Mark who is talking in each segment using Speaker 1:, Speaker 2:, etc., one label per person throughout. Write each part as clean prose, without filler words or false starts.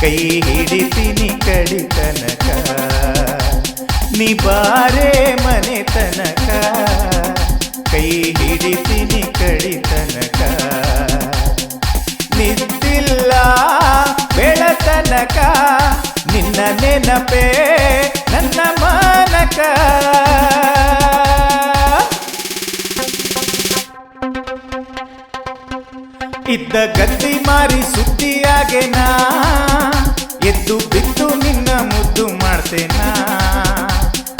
Speaker 1: ಕೈ ಹಿಡಿತೀನಿ ಕಡಿ ತನಕ ನೀ ಬಾರೆ ಮನೆ ತನಕ ಕೈ ಹಿಡಿತೀನಿ ಕಡಿ ತನಕ ನಿದ್ದಿಲ್ಲ ಬೆಳತನಕ ನಿನ್ನ ನೆನಪೇ ನನ್ನ ಮಾನಕ ಇದ್ದ ಗದ್ದಿ ಮಾರಿ ಸುದ್ದಿಯಾಗೆನಾ ಎದ್ದು ಬಿದ್ದು ನಿನ್ನ ಮುದ್ದು ಮಾಡ್ತೇನಾ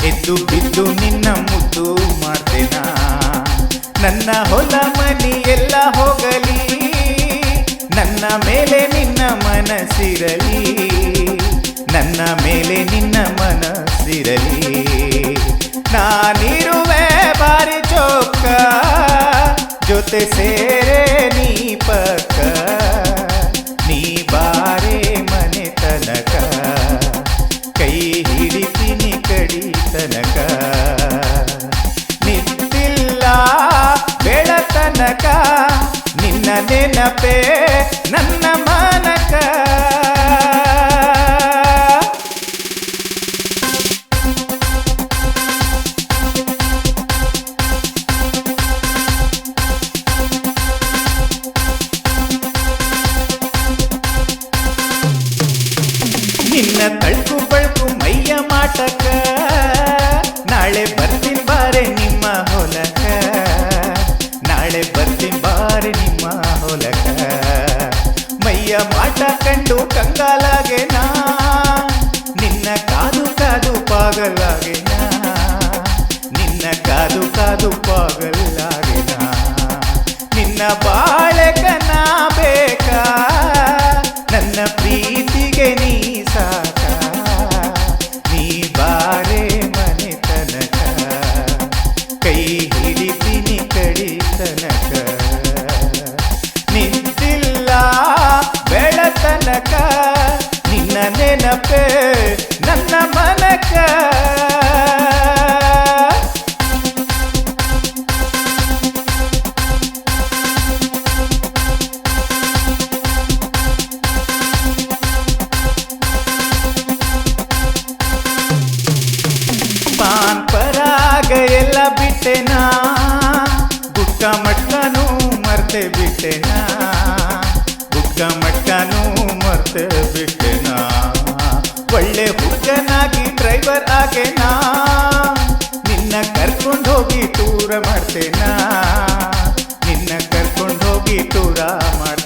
Speaker 1: ಎದ್ದು ಬಿದ್ದು ನಿನ್ನ ಮುದ್ದು ಮಾಡ್ತೇನಾ ನನ್ನ ಹೊಲ ಮನಿ ಎಲ್ಲ ಹೋಗಲಿ ನನ್ನ ಮೇಲೆ ನಿನ್ನ ಮನಸ್ಸಿರಲಿ ನನ್ನ ಮೇಲೆ ನಿನ್ನ ಮನಸ್ಸಿರಲಿ ನಾನಿರುವೆ ಬಾರಿ ಚೌಕ ಜೊತೆ ಸೇರೆ ನೀ ಪಕ್ಕ ನೀ ಬಾರೆ ಮನೆ ತನಕ ಕೈ ಹಿಡಿತೀನಿ ಕಡಿ ತನಕ ನಿಂತಿಲ್ಲ ಬೆಳತನಕ ನಿನ್ನ ನೆನಪೇ ನನ್ನ ಮಾನಕ ನಿನ್ನ ತಳ್ಕು ಬಳ್ಕು ಮೈಯ ಮಾಟಕ ನಾಳೆ ಬರ್ತೀನಿ ಬಾರೆ ನಿಮ್ಮ ಹೊಲಕ ನಾಳೆ ಬರ್ತೀನಿ ಬಾರೆ ನಿಮ್ಮ ಹೊಲಕ ಮೈಯ ಮಾಟ ಕಂಡು ಕಂಗಾಲಾಗೆನಾ ನಿನ್ನ ಕಾದು ಕಾದು ಪಾಗಲಾಗೆನಾ ನಿನ್ನ ಕಾದು ಕಾದು ಪಾಗಲಾಗೆನಾ ನಿನ್ನ ಬಾಳೆಕನ ಬೇಕಾ ನನ್ನ ಪ್ರೀತಿಗೆ ನೀ ಸಾಕ ನೀ ಬಾರೆ ಮನೆ ತನಕ ಕೈ ಹಿಡಿತೀನಿ ಕಡಿ ತನಕ ನಿಂತಿಲ್ಲ ಬೆಳತನಕ ನಿನ್ನ ನೆನಪೇ ನನ್ನ ಮನಕ ಪಾನ್ ಪರಾಗ ಎಲ್ಲ ಬಿಟ್ಟೆನಾ ಗುಟ್ಕ ಮಟ್ಕನೂ ಮರ್ತೆ ಬಿಟ್ಟೆನಾ ಗುಟ್ಕ ಮಟ್ಕನೂ ಮರ್ತೆ ಬಿಟ್ಟೆನಾ ಒಳ್ಳೆ ಹುಡುಗನಾಗಿ ಡ್ರೈವರ್ ಆಗೇನಾ ನಿನ್ನ ಕರ್ಕೊಂಡು ಹೋಗಿ ಟೂರ ಮಾಡ್ತೇನಾ ನಿನ್ನ ಕರ್ಕೊಂಡು ಹೋಗಿ ಟೂರ ಮಾಡ್ತೇನಾ